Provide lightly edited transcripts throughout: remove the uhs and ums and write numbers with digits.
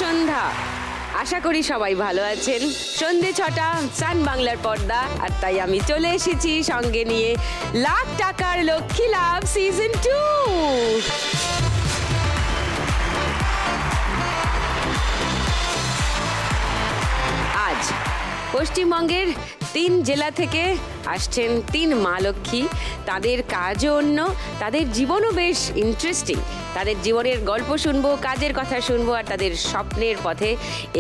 সন্ধ্যা, আশা করি সবাই ভালো আছেন। সন্ধে 6টা, সান বাংলার পর্দা, আর তাই আমি চলে এসেছি সঙ্গে নিয়ে লাখ টাকার লক্ষ্মী লাভ সিজন 2। আজ পশ্চিমবঙ্গের 3 জেলা থেকে আসছেন 3 মা লক্ষ্মী। তাদের কাজও অন্য, তাদের জীবনও বেশ ইন্টারেস্টিং। তাদের জীবনের গল্প শুনবো, কাজের কথা শুনবো, আর তাদের স্বপ্নের পথে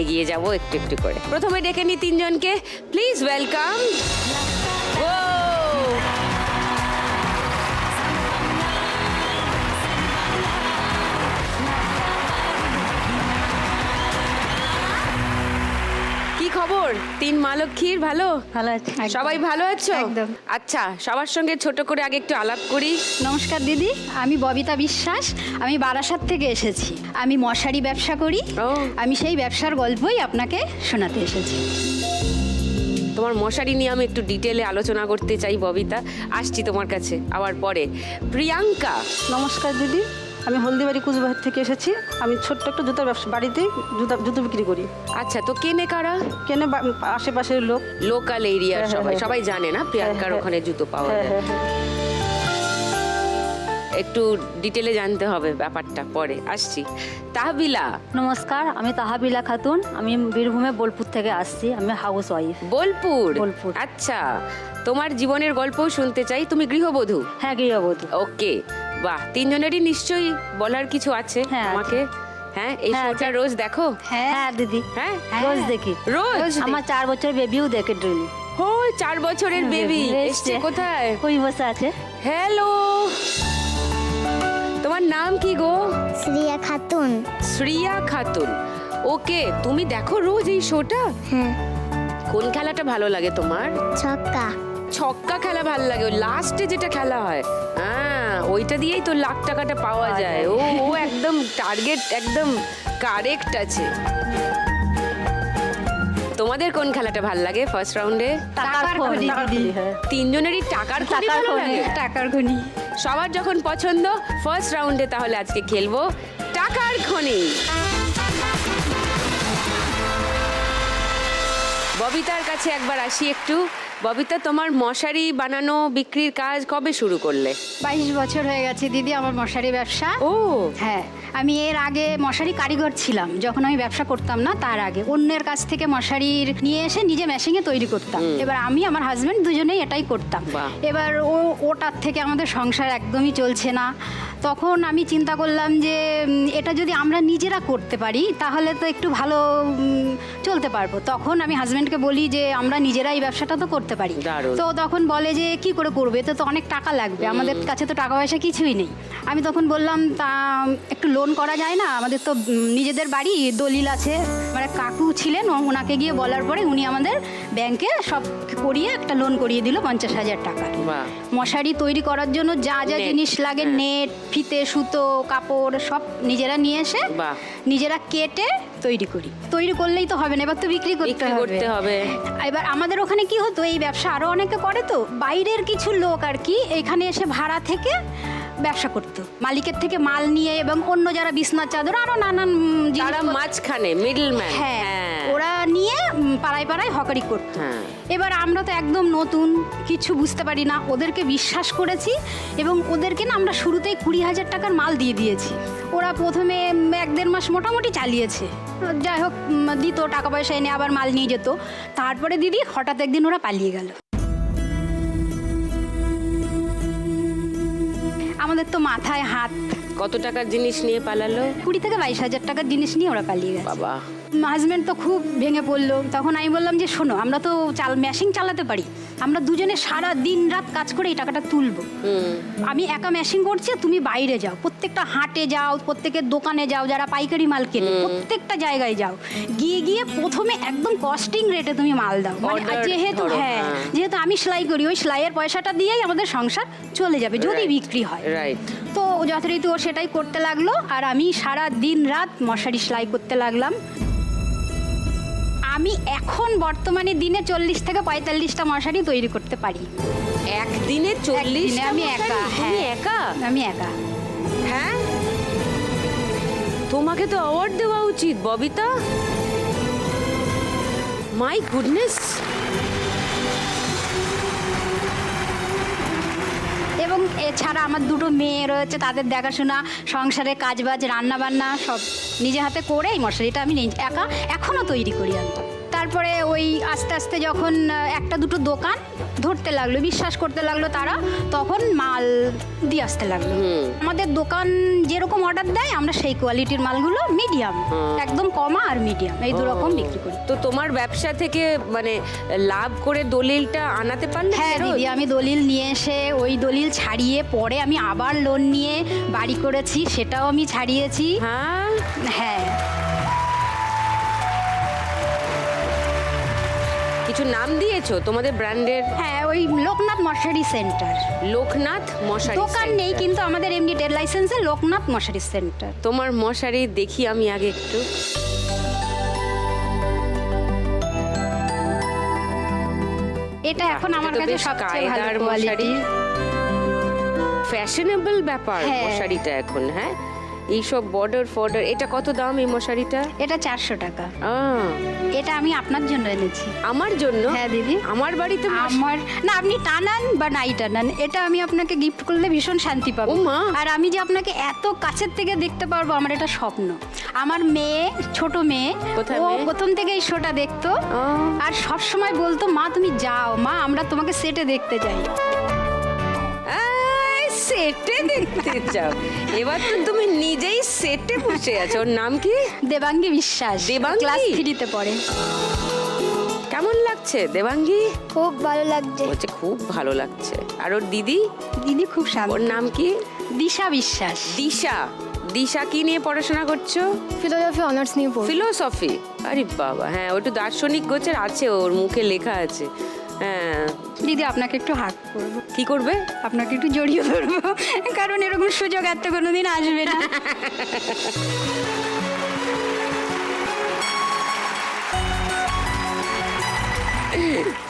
এগিয়ে যাব একটু একটু করে। প্রথমে ডেকে নিই 3 জনকে, প্লিজ ওয়েলকাম। কি খবর 3 মা লক্ষ্মীর? ভালো ভালো আছি। সবাই ভালো আছো? একদম। আচ্ছা, সবার সঙ্গে ছোট করে আগে একটু আলাপ করি। নমস্কার দিদি, আমি ববিতা বিশ্বাস। আমি বারাসাত থেকে এসেছি। আমি মশারি ব্যবসা করি। ও। আমি সেই ব্যবসার গল্পই আপনাকে শোনাতে এসেছি। তোমার মশারি নিয়ে আমি একটু ডিটেলে আলোচনা করতে চাই ববিতা, আসছি তোমার কাছে আবার পরে। প্রিয়াঙ্কা। নমস্কার দিদি, আমি হলদিবাড়ি কুচবিহার থেকে এসেছি। আমি ছোট্ট একটা জুতার ব্যবসা, বাড়িতে জুতো বিক্রি করি। আচ্ছা, তো কেনে কারা? কেনে আশেপাশের লোক। লোকাল এরিয়ার হ্যাঁ, সবাই হ্যাঁ, সবাই জানে না প্রিয়াঙ্কার হ্যাঁ, ওখানে জুতো পাওয়া হ্যাঁ, যায়। হ্যাঁ, হ্যাঁ। একটু ডিটেলে জানতে হবে ব্যাপারটা, পরে আসছি। তাহবিলা। নমস্কার, আমি তাহাবিলা খাতুন। আমি বীরভূমে বোলপুর থেকে আসছি। আমি হাউস ওয়াইফ। বোলপুর। বোলপুর। আচ্ছা, তোমার জীবনের গল্পও শুনতে চাই। তুমি গৃহবধূ? হ্যাঁ, গৃহবধূ। ওকে, বাহ। 3 জনেরই নিশ্চয়ই বলার কিছু আছে হ্যাঁ, আমাকে। হ্যাঁ, এই হ্যাঁ, শোটা রোজ দেখো? হ্যাঁ দিদি, হ্যাঁ, রোজ দেখি। রোজ? আমার 4 বছর বেবিও দেখে ড্রিল। ও, 4 বছরের বেবি এসছে কোথায়? ওই বসে আছে। হ্যালো, তোমার নাম কি গো? শ্রিয়া খাতুন। শ্রিয়া খাতুন। ওকে, তুমি দেখো রোজ এই শোটা? হ্যাঁ। কোন খেলাটা ভালো লাগে তোমার? ছক্কা। ছক্কা খেলা ভালো লাগে, ওই লাস্টে যেটা খেলা হয়। হ্যাঁ, ওইটা দিয়েই তো লাখ টাকাটা পাওয়া যায়। ও ও একদম টার্গেট, একদম কারেক্ট আছে। তোমাদের কোন খেলাটা ভালো লাগে ফার্স্ট রাউন্ডে? টাকার খনি দিদি। হ্যাঁ। 3 জনেরই টাকার খনি টাকার ভালো খনি। লাগে? টাকার খনি। সবার যখন পছন্দ, ফার্স্ট রাউন্ডে তাহলে আজকে খেলবো টাকার খনি। ববিতার কাছে একবার আসি একটু। ববিতা, তোমার মশারি বানানো বিক্রির কাজ কবে শুরু করলে? 22 বছর হয়ে গেছে দিদি আমার মশারি ব্যবসা। ও, হ্যাঁ, আমি এর আগে মশারি কারিগর ছিলাম। যখন আমি ব্যবসা করতাম না, তার আগে অন্যের কাছ থেকে মশারির নিয়ে এসে নিজে মেশিনে তৈরি করতাম। এবার আমি আমার হাজবেন্ড দুজনেই এটাই করতাম। বাহ। এবার ওটার থেকে আমাদের সংসার একদমই চলছে না। তখন আমি চিন্তা করলাম যে এটা যদি আমরা নিজেরা করতে পারি তাহলে তো একটু ভালো চলতে পারবো। তখন আমি হাজবেন্ডকে বলি যে আমরা নিজেরা এই ব্যবসাটা তো করতে পারি। দারুণ। তো তখন বলে যে কি করে করবে, এতে তো অনেক টাকা লাগবে, আমাদের কাছে তো টাকা পয়সা কিছুই নেই। আমি তখন বললাম তা একটু লোন করা যায় না, আমাদের তো নিজেদের বাড়ি, দলিল আছে। মানে কাকু ছিলেন, ওনাকে গিয়ে বলার পরে উনি আমাদের ব্যাংকে সব করিয়ে একটা লোন করিয়ে দিল 50,000 টাকা। বাহ। মশারি তৈরি করার জন্য যা যা নেট, জিনিস লাগে, হ্যাঁ। নেট, ফিতে, সুতো, কাপড় সব নিজেরা নিয়ে এসে বাহ। নিজেরা কেটে তৈরি করি। তৈরি করলেই তো হবে না, এবার তো বিক্রি বিক্রি করতে হবে। এবার আমাদের ওখানে কি হতো, এই ব্যবসা আরো অনেকে করে, তো বাইরের কিছু লোক আর কি এখানে এসে ভাড়া থেকে ব্যবসা করতো, মালিকের থেকে মাল নিয়ে, এবং অন্য যারা বিছনার চাদর আরো নানান তারা মাঝখানে মিডলম্যান। হ্যাঁ, ওরা নিয়ে পাড়ায় পাড়ায় হকারি করতো। হ্যাঁ। এবার আমরা তো একদম নতুন, কিছু বুঝতে পারি না, ওদেরকে বিশ্বাস করেছি এবং ওদেরকে না আমরা শুরুতেই 20,000 টাকার মাল দিয়ে দিয়েছি। ওরা প্রথমে 1-1.5 মাস মোটামুটি চালিয়েছে, যাই হোক দিত টাকা পয়সা এনে, আবার মাল নিয়ে যেত। তারপরে দিদি হঠাৎ একদিন ওরা পালিয়ে গেল। আমাদের তো মাথায় হাত। কত টাকার জিনিস নিয়ে পালালো? 20 থেকে 22,000 টাকার জিনিস নিয়ে ওরা পালিয়ে গেছে। বাবা। হাজব্যান্ড তো খুব ভেঙে পড়লো। তখন আমি বললাম যে শোনো, আমরা তো মেশিন চালাতে পারি, আমরা দুজনে সারা দিন রাত কাজ করে এই টাকাটা তুলবো। আমি একা মেশিন করছি, তুমি বাইরে যাও, প্রত্যেকটা হাটে যাও, প্রত্যেকের দোকানে যাও, যারা পাইকারি মাল কেনে প্রত্যেকটা জায়গায় যাও, গিয়ে প্রথমে একদম কস্টিং রেটে তুমি মাল দাও। মানে Order যেহেতু ধরো, হ্যাঁ, হ্যাঁ। যেহেতু আমি সেলাই করি, ওই সেলাইয়ের পয়সাটা দিয়েই আমাদের সংসার চলে যাবে যদি Right. বিক্রি হয়। রাইট। তো যথারীতি ও সেটাই করতে লাগলো, আর আমি সারা দিন রাত মশারি সেলাই করতে লাগলাম। আমি এখন বর্তমানে দিনে 40 থেকে 45টা মশারি তৈরি করতে পারি। একদিনে 40? একদিনে আমি একা। তুমি হ্যাঁ, একা? আমি একা। হ্যাঁ, তোমাকে তো অ্যাওয়ার্ড দেওয়া উচিত ববিতা। My goodness. এবং এছাড়া আমার দুটো মেয়ে রয়েছে, তাদের দেখাশোনা, সংসারে কাজবাজ, রান্নাবান্না সব নিজে হাতে করে এই মশারিটা আমি একা এখনও তৈরি করি আমি। তারপরে ওই আস্তে আস্তে যখন একটা দুটো দোকান ধরতে লাগলো, বিশ্বাস করতে লাগলো তারা, তখন মাল দিয়ে আসতে লাগলো। আমাদের দোকান যেরকম অর্ডার দেয় আমরা সেই কোয়ালিটির মালগুলো মিডিয়াম, একদম কমা আর মিডিয়াম, এই দু রকম বিক্রি করি। তো তোমার ব্যবসা থেকে মানে লাভ করে দলিলটা আনাতে পারলে? হ্যাঁ দিদি, আমি দলিল নিয়ে এসে ওই দলিল ছাড়িয়ে পরে আমি আবার লোন নিয়ে বাড়ি করেছি, সেটাও আমি ছাড়িয়েছি। হ্যাঁ হ্যাঁ। কিছু নাম দিয়েছো তোমাদের ব্র্যান্ডের? হ্যাঁ, ওই লোকনাথ মশারি সেন্টার। লোকনাথ মশারি দোকান সেন্টার। নেই, কিন্তু আমাদের এমনি ট্রেড লাইসেন্সে লোকনাথ মশারি সেন্টার। তোমার মশারি দেখি আমি আগে একটু। এটা এখন আমার এটা তো কাছে বেশ সবচেয়ে ভালো কায়দার কোয়ালিটি। ফ্যাশনেবল ব্যাপার হ্যাঁ। মশারিটা এখন। হ্যাঁ, এইসব বর্ডার ফর্ডার। এটা কত দাম এই মশারিটা? এটা 400 টাকা। আহ, এটা আমি আপনার জন্য এনেছি। আমার জন্য? হ্যাঁ দিদি। আমার বাড়িতে আমার না, আপনি টানান বা নাই টানান, এটা আমি আপনাকে গিফট করলে ভীষণ শান্তি পাবো। ও মা। আর আমি যে আপনাকে এত কাছের থেকে দেখতে পারবো, আমার এটা স্বপ্ন। আমার মেয়ে, ছোট মেয়ে, কোথায় ও মেয়ে? প্রথম থেকে এই শোটা দেখতো আহ। আর সব সময় বলতো, মা তুমি যাও, মা আমরা তোমাকে সেটে দেখতে যাই। সেটে দেখতে চাও? এবার তো তুমি নিজেই সেটে বসে আছো। ওর নাম কি? দেবাঙ্গী বিশ্বাস। দেবাঙ্গী? ক্লাস 3-তে পড়ে। কেমন লাগছে দেবাঙ্গী? খুব ভালো লাগছে। বলছে খুব ভালো লাগছে। আর ওর দিদি? দিদি খুব শান্ত। ওর নাম কি? দিশা বিশ্বাস। দিশা। দিশা কি নিয়ে পড়াশোনা করছো? ফিলোসফি অনার্স নিয়ে পড়ি। ফিলোসফি? আরে বাবা, হ্যাঁ ওটা দার্শনিক গোছের আছে, ওর মুখে লেখা আছে। হ্যাঁ। দিদি আপনাকে একটু হাত করবো। কি করবে? আপনাকে একটু জড়িয়ে ধরবো, কারণ এরকম সুযোগ এত কোনোদিন আসবে না।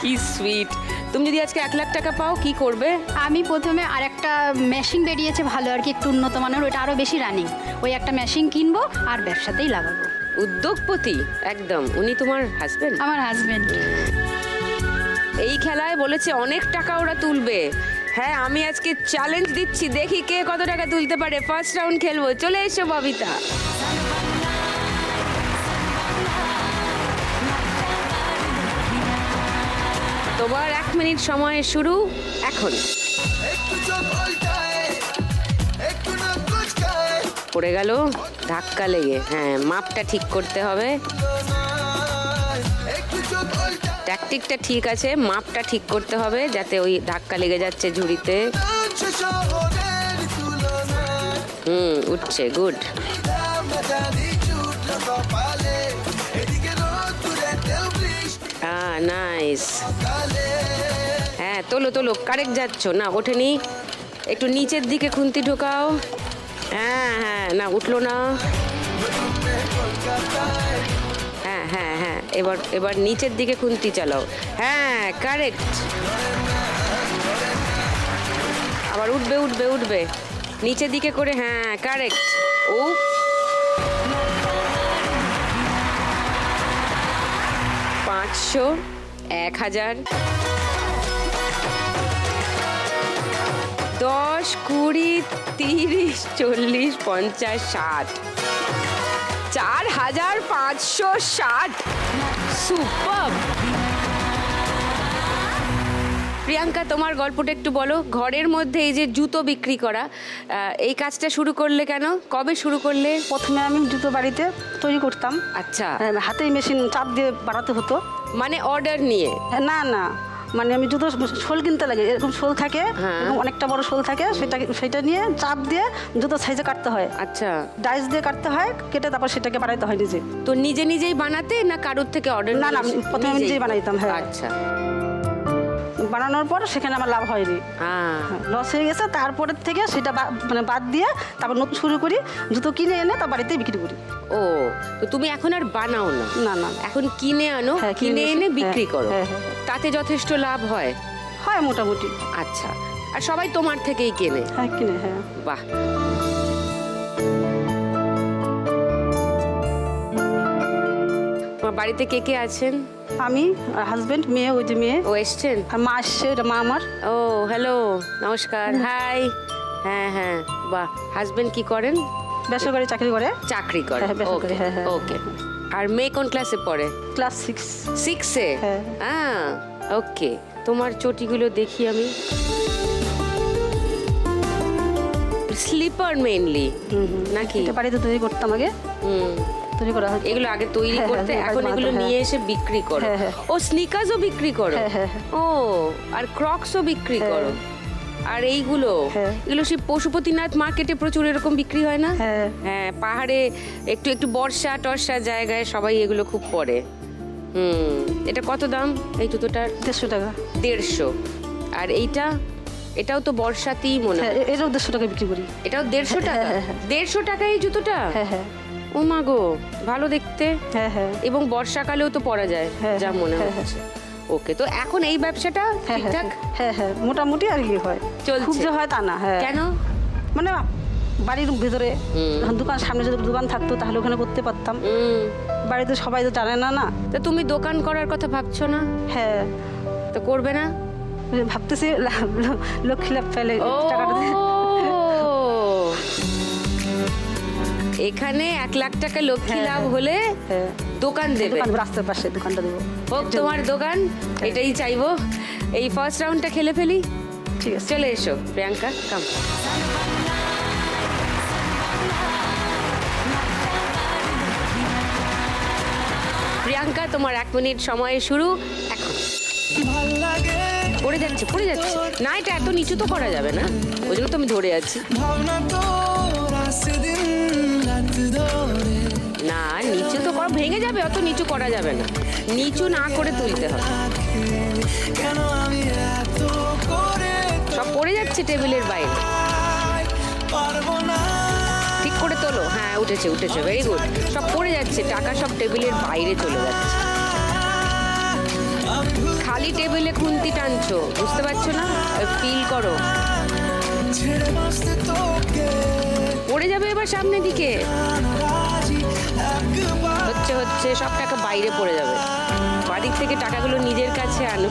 কি সুইট। তুমি যদি আজকে 1 লাখ টাকা পাও কি করবে? আমি প্রথমে আর একটা মেশিন বেরিয়েছে ভালো আর কি, একটু উন্নত মানের, ওটা আরো বেশি রানিং, ওই একটা মেশিন কিনবো আর ব্যবসাতেই লাগাবো। উদ্যোগপতি একদম। উনি তোমার হাজবেন্ড? আমার হাজবেন্ড। এই খেলায় বলেছে অনেক টাকা ওরা তুলবে। হ্যাঁ, আমি আজকে চ্যালেঞ্জ দিচ্ছি, দেখি কে কত টাকা তুলতে পারে। ফার্স্ট রাউন্ড খেলবো। চলে এসো ববিতা। তোমার 1 মিনিট সময় শুরু এখন। পড়ে গেল ধাক্কা লেগে। হ্যাঁ, মাপটা ঠিক করতে হবে। ট্যাকটিকটা ঠিক আছে, মাপটা ঠিক করতে হবে যাতে ওই ধাক্কা লেগে যাচ্ছে ঝুড়িতে। উঠছে। গুড। নাইস। হ্যাঁ, তোলো তোলো, কারেক্ট যাচ্ছ। না ওঠেনি, একটু নিচের দিকে খুন্তি ঢোকাও। হ্যাঁ হ্যাঁ, না উঠলো না। হ্যাঁ হ্যাঁ হ্যাঁ, এবার নিচের দিকে খুন্তি চালাও। হ্যাঁ, কারেক্ট। আবার উঠবে উঠবে উঠবে, নিচের দিকে করে। হ্যাঁ, কারেক্ট। ও 500, 1000, 10, 20, 30, 40, 50, 60, 4560। সুপার। প্রিয়াঙ্কা, তোমার গল্পটা একটু বলো। ঘরের মধ্যে এই যে জুতো বিক্রি করা, এই কাজটা শুরু করলে কেন? কবে শুরু করলে? প্রথমে আমি জুতো বাড়িতে তৈরি করতাম। আচ্ছা, হাতেই মেশিন চাপ দিয়ে বানাতে হতো। মানে অর্ডার নিয়ে? না না, মানে আমি জুতো শোল কিনতে লাগে, এরকম শোল থাকে, হ্যাঁ। এরকম অনেকটা বড় শোল থাকে, সেটা নিয়ে চাপ দিয়ে জুতো সাইজে কাটতে হয়। আচ্ছা, ডাইস দিয়ে কাটতে হয়, কেটে তারপর সেটাকে বানাইতে হয় নিজে। তো নিজে নিজেই বানাতে না কারোর থেকে অর্ডার? না না, প্রথমে আমি নিজেই বানাইতাম। হ্যাঁ, আচ্ছা। বানানোর পর সেখানে আমার লাভ হয়নি, লস হয়ে গেছে। তারপরের থেকে সেটা মানে বাদ দিয়ে তারপর নতুন শুরু করি, জুতো কিনে এনে তা বাড়িতেই বিক্রি করি। ও, তো তুমি এখন আর বানাও না? না না, এখন কিনে আনো, হ্যাঁ, কিনে এনে বিক্রি হ্যাঁ, করো। হ্যাঁ, হ্যাঁ। তাতে যথেষ্ট লাভ হয়? হয় মোটামুটি। আচ্ছা, আর সবাই তোমার থেকেই কেনে? হ্যাঁ, কিনে। হ্যাঁ, বাহ। বাড়িতে কে কে আছেন? আমি আর হাজবেন্ড, মেয়ে, ওই যে মেয়ে, ও এসছেন? আর মা আসছে, এটা মা আমার। ও হ্যালো, নমস্কার, হাই। হ্যাঁ হ্যাঁ, বাহ। হাজবেন্ড কি করেন? বেসরকারি চাকরি করে, চাকরি করে। হ্যাঁ, বেসরকারি, হ্যাঁ, হ্যাঁ। ওকে। আর মেয়ে কোন ক্লাসে পড়ে? ক্লাস 6। 6-এ? হ্যাঁ। ওকে। তোমার চটিগুলো দেখি আমি। স্লিপার মেইনলি নাকি? এটা বাড়িতে তৈরি করতাম আগে, হুম। তৈরি করা হয়। এগুলো আগে তৈরি হ্যাঁ, করতে, হ্যাঁ, এখন বাড়িতে এগুলো বানাতো, নিয়ে এসে বিক্রি করো। হ্যাঁ, হ্যাঁ। ও স্নিকার্সও বিক্রি করো? হ্যাঁ, হ্যাঁ, হ্যাঁ। ও, আর ক্রক্সও বিক্রি হ্যাঁ। করো? আর এইগুলো হ্যাঁ। এগুলো সেই পশুপতিনাথ মার্কেটে প্রচুর এরকম বিক্রি হয় না? হ্যাঁ। হ্যাঁ, পাহাড়ে একটু একটু বর্ষা টর্ষা জায়গায় সবাই এগুলো খুব পরে। এটা কত দাম এই জুতোটার? 150 টাকা। 150। আর এটাও তো বর্ষাতেই মনে হ্যাঁ, হয়। এটাও 150 টাকা বিক্রি করি। এটাও 150 টাকা? হ্যাঁ, হ্যাঁ। 150 টাকা এই জুতোটা? হ্যাঁ, হ্যাঁ, ও মা গো, ভালো দেখতে। হ্যাঁ, হ্যাঁ, এবং বর্ষাকালেও তো পরা যায় হ্যাঁ, যা মনে হ্যাঁ, হচ্ছে। ওকে, তো এখন এই ব্যবসাটা হ্যাঁ, ঠিকঠাক হ্যাঁ, হ্যাঁ, মোটামুটি আর কি হয়, চলছে? খুব যে হয় তা না। হ্যাঁ, কেন? মানে বাড়ির ভেতরে দোকান, সামনে যদি দোকান থাকতো তাহলে ওখানে করতে পারতাম। বাড়িতে সবাই তো জানে না। তা তুমি দোকান করার কথা ভাবছো না? হ্যাঁ, তো করবে না? ভাবতেছি লক্ষ্মী লাভ ফেলে ও, টাকাটা দিয়ে। এখানে 1 লাখ টাকা লক্ষ্মী হ্যাঁ, লাভ হ্যাঁ। হলে হ্যাঁ, দোকান দেবে। দোকান রাস্তার পাশে দোকানটা দেবো। হোক তোমার দোকান, এটাই চাইবো। এই ফার্স্ট রাউন্ডটা খেলে ফেলি। ঠিক আছে, চলে এসো প্রিয়াঙ্কা, কাম। প্রিয়াঙ্কা, তোমার 1 মিনিট সময় শুরু এখন। পড়ে যাচ্ছে, পড়ে যাচ্ছে। না, এটা এত নিচু তো করা যাবে না, ওই জন্য তো আমি ধরে আছি। না, নিচু তো করা, ভেঙে যাবে, অত নিচু করা যাবে না। নিচু না করে তুলতে হবে। সব পড়ে যাচ্ছে টেবিলের বাইরে। ঠিক করে তোলো। হ্যাঁ, উঠেছে উঠেছে, ভেরি গুড। সব পড়ে যাচ্ছে, টাকা সব টেবিলের বাইরে চলে যাচ্ছে। খালি টেবিলে খুন্তি টানছো, বুঝতে পারছো না? ফিল করো। পড়ে যাবে এবার সামনের দিকে। হচ্ছে হচ্ছে, সব টাকা বাইরে পড়ে যাবে। বাদিক থেকে টাকাগুলো নিজের কাছে আনো।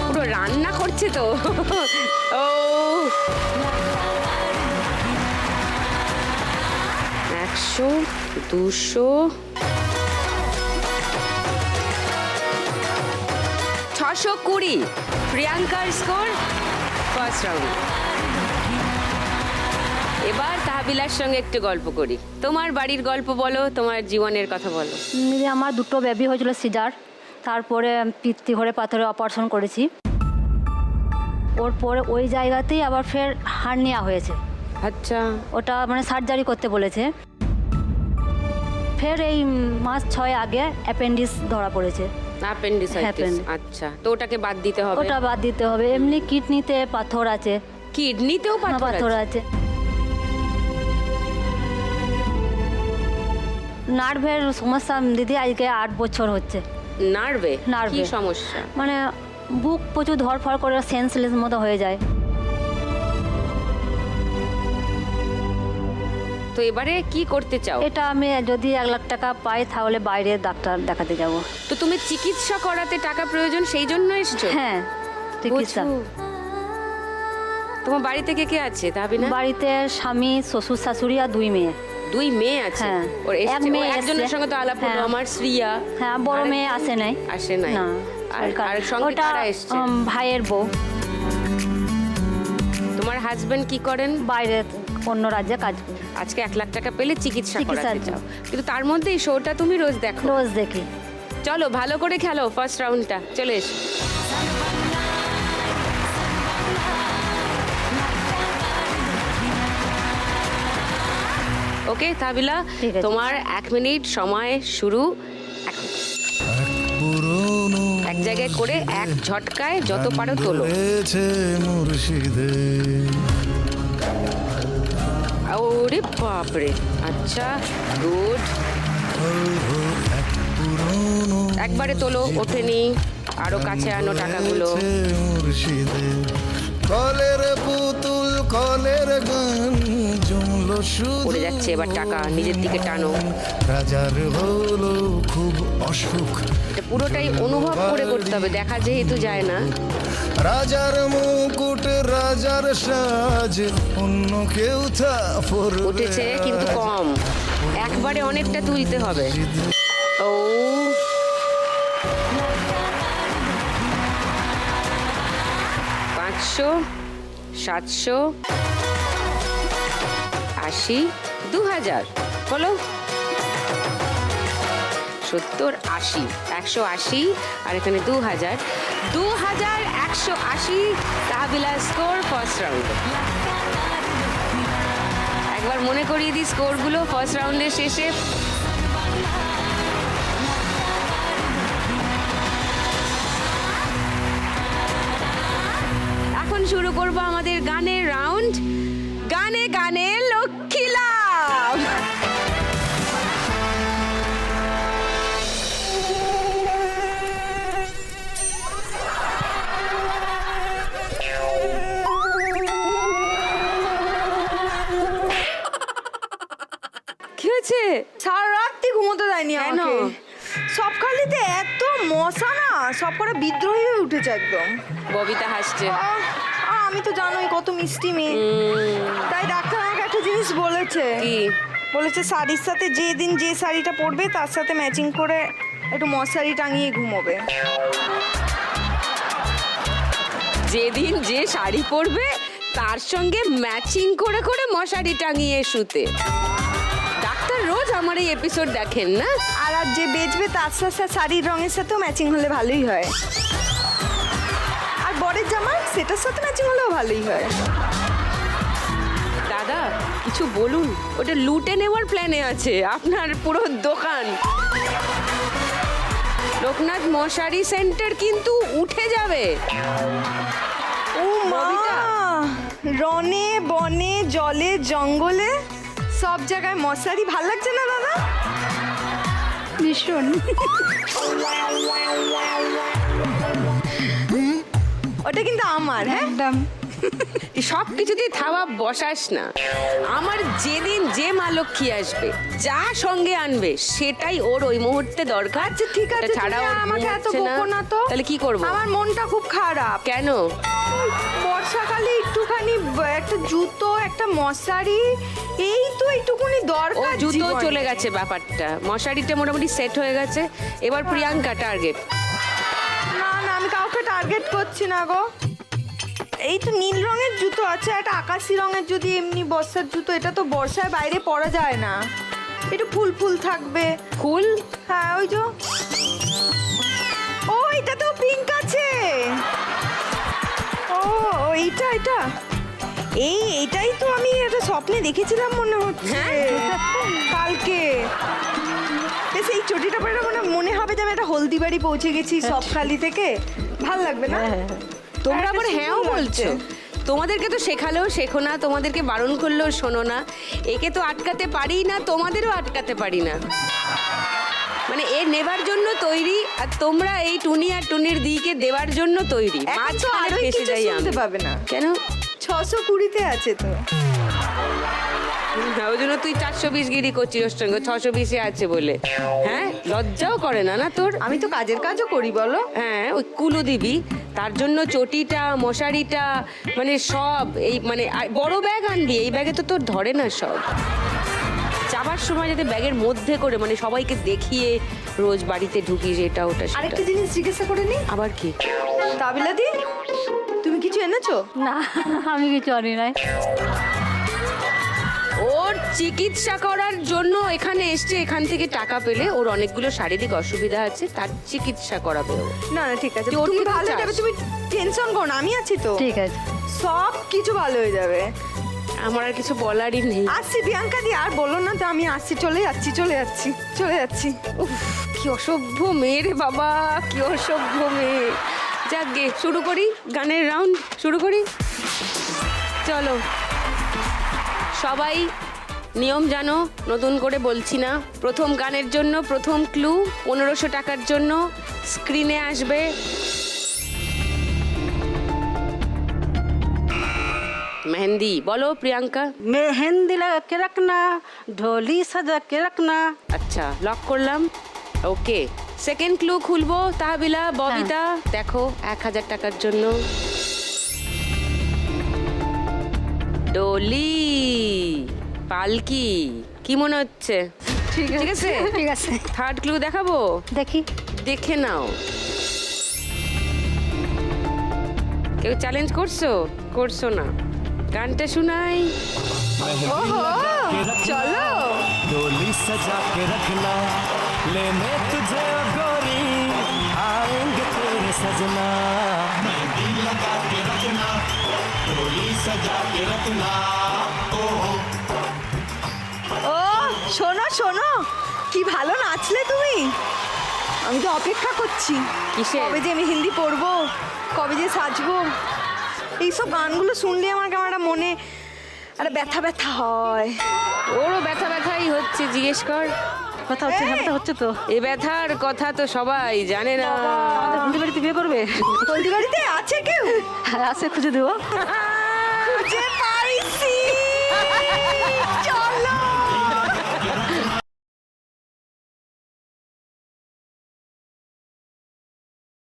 পুরো রান্না করছে তো। ও, 100, 200, 620। প্রিয়াঙ্কার স্কোর ফার্স্ট রাউন্ড। এবার তাহবিলার সঙ্গে একটু গল্প করি। তোমার বাড়ির গল্প বলো, তোমার জীবনের কথা বলো। আমার 2টো বেবি হয়েছিল সিজার, তারপরে পিত্তি পাথরে অপারেশন করেছি। ওর পরে ওই জায়গাতেই আবার ফের হার্নিয়া হয়েছে। আচ্ছা। ওটা মানে সার্জারি করতে বলেছে। ফের এই মাস 6 আগে অ্যাপেন্ডিক্স ধরা পড়েছে। অ্যাপেন্ডিসাইটিস। আচ্ছা, তো ওটাকে বাদ দিতে হবে? ওটা বাদ দিতে হবে। এমনি কিডনিতে পাথর আছে। কিডনিতেও পাথর আছে। নার্ভের সমস্যা দিদি, আজকে 8 বছর হচ্ছে। নার্ভে? নার্ভে কি সমস্যা? মানে বুক প্রচুর ধরফড় করে সেন্সলেস মতো হয়ে যায়। তো এবারে কি করতে চাও? এটা আমি যদি 1 লাখ টাকা পাই তাহলে বাইরে ডাক্তার দেখাতে যাব। তো তুমি চিকিৎসা করাতে টাকা প্রয়োজন, সেই জন্য এসছো? হ্যাঁ, চিকিৎসা। বুঝু। তোমার বাড়িতে কে কে আছে তাহবিনা? বাড়িতে স্বামী, শ্বশুর শাশুড়ি আর 2 মেয়ে। 2 মেয়ে আছে? হ্যাঁ। ওর এক এসছে, মেয়ে একজনের এসছে। সঙ্গে তো আলাপ হলো, হ্যাঁ। আমার শ্রিয়া। হ্যাঁ, বড় আরেক- মেয়ে আসে নাই। আসে নাই? না। আর সঙ্গে ওটা কারা এসছে? ভাইয়ের বউ। তোমার হাজবেন্ড কি করেন? বাইরে অন্য রাজ্যে কাজ করে। আজকে 1 লাখ টাকা পেলে চিকিৎসা করাতে চিকিৎসা চাও, কিন্তু তার মধ্যে এই শোটা তুমি রোজ দেখো। রোজ দেখি। চলো ভালো করে খেলো ফার্স্ট রাউন্ডটা, চলে এসো। ওকে তাহবিলা, ঠিক আছে। তোমার 1 মিনিট সময় শুরু এখন। এক জায়গায় করে এক ঝটকায় যত পারো তোলো। ওরে বাপরে, আচ্ছা, গুড। একবারে তোলো, ওঠেনি, আরো কাছে আনো টাকাগুলো। কলের পুতুল কলের গান জমলো পড়ে যাচ্ছে এবার টাকা, নিজের দিকে টানো। রাজার হলো খুব অসুখ, এটা পুরোটাই অনুভব করে করতে হবে, দেখা যেহেতু যায় না। রাজার মুকুট রাজার সাজ, অন্য কেউ তা পরবে। উঠেছে কিন্তু কম, একবারে অনেকটা তুলতে হবে। ও 500, 700, 80, 2000 বলো। 70, 80, 180 আর এখানে 2000, 2180 তাহবিলা স্কোর ফার্স্ট রাউন্ডে। একবার মনে করিয়ে দিই স্কোরগুলো ফার্স্ট রাউন্ডের শেষে। এখন শুরু করব আমাদের গানের রাউন্ড। গানে গানে লক্ষ্মী লাভ। কি হয়েছে? সারা রাত্রি ঘুমোতে দেয়নি কেন? আমাকে। সব খালিতে এত মশা না, সব কটা বিদ্রোহী হয়ে উঠেছে একদম। ববিতা হাসছে। আমি তো জানোই কত মিষ্টি মেয়ে। তাই ডাক্তার আমাকে একটা জিনিস বলেছে। কি? বলেছে শাড়ির সাথে যেদিন যে শাড়িটা পরবে তার সাথে ম্যাচিং করে একটু মশারি টাঙিয়ে ঘুমোবে। যেদিন যে শাড়ি পরবে তার সঙ্গে ম্যাচিং করে করে মশারি টাঙিয়ে শুতে। ডাক্তার রোজ আমার এই এপিসোড দেখেন না? আর যে বেচবে তার সাথে শাড়ির রঙের সাথেও ম্যাচিং হলে ভালোই হয়। আর বরের জামা সেটার সাথে ম্যাচিং হলেও ভালোই হয়। দাদা কিছু বলুন, ওটা লুটে নেওয়ার প্ল্যানে আছে আপনার পুরো দোকান। লোকনাথ মশারি সেন্টার কিন্তু উঠে যাবে। ও মা, ববিতা। রনে বনে জলে জঙ্গলে সব জায়গায় মশারি ভাল লাগছে না দাদা? ভীষণ। ওটা কিন্তু আমার, হ্যাঁ। একদম। সব কিছুতেই থাবা বসাস না। আমার যেদিন যে মা লক্ষ্মী আসবে, যা সঙ্গে আনবে সেটাই ওর ওই মুহূর্তে দরকার। আচ্ছা ঠিক আছে, এটা ছাড়া তুমি ওর আমাকে এত ঘুমোচ্ছে না। বকো না তো। তাহলে কি করব? আমার মনটা খুব খারাপ। কেন? বর্ষাকালে একটুখানি একটা জুতো, একটা মশারি, এই তো এইটুকুনি ও দরকার। জুতো জীবনে। চলে গেছে ব্যাপারটা, মশারিটা মোটামুটি সেট হয়ে গেছে। এবার প্রিয়াঙ্কা টার্গেট। না না, আমি কাউকে টার্গেট করছি না গো। এই তো নীল রঙের জুতো আছে, একটা আকাশি রঙের যদি এমনি বর্ষার জুতো, এটা তো বর্ষায় বাইরে পরা যায় না। একটু ফুল ফুল থাকবে। ফুল? হ্যাঁ ওই যে। ও এটা তো পিঙ্ক আছে। ও এইটা এটা এইটাই তো আমি একটা স্বপ্নে দেখেছিলাম মনে হচ্ছে কালকে। বেশ এই চটিটা পরে মনে হবে যে আমি একটা হলদিবাড়ি পৌঁছে গেছি সবখালি থেকে। ভাল লাগবে না? তোমরা আবার একটা হ্যাঁও সুন্দর বলছো। লাগছে। তোমাদেরকে তো শেখালেও শেখো না, তোমাদেরকে বারণ করলেও শোনো না। একে তো আটকাতে পারি না, তোমাদেরও আটকাতে পারি না। মানে এ নেবার জন্য তৈরি, আর তোমরা এই টুনি আর টুনির দিকে দেওয়ার জন্য তৈরি। এখন তো মাঝখানে আরোই ফেঁসে কিছু যাই আমি। শুনতে পাবে না। কেন? 620-তে আছে তো। হ্যাঁ, ওই জন্য তুই 420 গিরি করছিস ওর সঙ্গে, 620-এ আছে বলে। হ্যাঁ, লজ্জাও করে না না তোর? আমি তো কাজের কাজও করি বলো। হ্যাঁ, ওই কুলু দিবি, তার জন্য চটিটা মশারিটা মানে সব এই মানে বড় ব্যাগ আনবি, এই ব্যাগে তো তোর ধরে না সব। যাবার সময় যাতে ব্যাগের মধ্যে করে মানে সবাইকে দেখিয়ে রোজ বাড়িতে ঢুকিস এটা ওটা সেটা। আরেকটা জিনিস জিজ্ঞাসা করে নি। আবার কি? তাবিলা দি, তুমি কিছু এনেছো? না আমি কিছু আনি নাই। ওর চিকিৎসা করার জন্য এখানে এসছে, এখান থেকে টাকা পেলে ওর অনেকগুলো শারীরিক অসুবিধা আছে, তার চিকিৎসা করাবে ও। না না ঠিক আছে, তোর তুমি কি ভালো চাস? যাবে, তুমি টেনশন করো না, আমি আছি তো। ঠিক আছে। সব কিছু ভালো হয়ে যাবে। আমার আর কিছু বলারই নেই। আসছি প্রিয়াঙ্কা দি, আর বলো না তো, আমি আসছি, চলে যাচ্ছি চলে যাচ্ছি চলে যাচ্ছি। উফ, কি অসভ্য মেয়ে রে বাবা, কি অসভ্য মেয়ে। যাক গে, শুরু করি গানের রাউন্ড, শুরু করি। চলো সবাই নিয়ম জানো, নতুন করে বলছি না। প্রথম গানের জন্য প্রথম ক্লু 1500 টাকার জন্য স্ক্রিনে আসবে। মেহেন্দি বলো প্রিয়াঙ্কা। মেহেন্দি লাগা কে রাখনা, ঢোলি সাজা কে রাখনা। আচ্ছা লক করলাম। ওকে, সেকেন্ড ক্লু খুলবো তাহবিলা ববিতা। দেখো 1000 টাকার জন্য। ডলি, পালকি, কি মনে হচ্ছে? ঠিক আছে, ঠিক আছে, থার্ড ক্লু দেখাবো, দেখি। দেখে নাও। কেউ চ্যালেঞ্জ করছো না? গানটা শোনাই। চলো। डोली सजा के रखना, लेने तुझे ओ गोरी, आएंगे तेरे सजना। मेहंदी लगा के रखना, डोली सजा के रखना। ও শোনো শোনো, কি ভালো নাচলে তুমি। আমি তো অপেক্ষা করছি কিসের? কবে যে আমি হিন্দি পড়বো, কবে যে সাজবো। এইসব গানগুলো শুনলে আমার কেমন একটা মনে একটা ব্যথা ব্যথা হয়। ওরও ব্যথাই হচ্ছে, জিজ্ঞেস কর। কথা হচ্ছে, হ্যাঁ কথা হচ্ছে তো। এ ব্যথার কথা তো সবাই জানে না। আমাদের হলদি বাড়িতে বিয়ে করবে? হলদি বাড়িতে আছে কেউ? হ্যাঁ আছে, খুঁজে দেবো। খুঁজে পাইছি।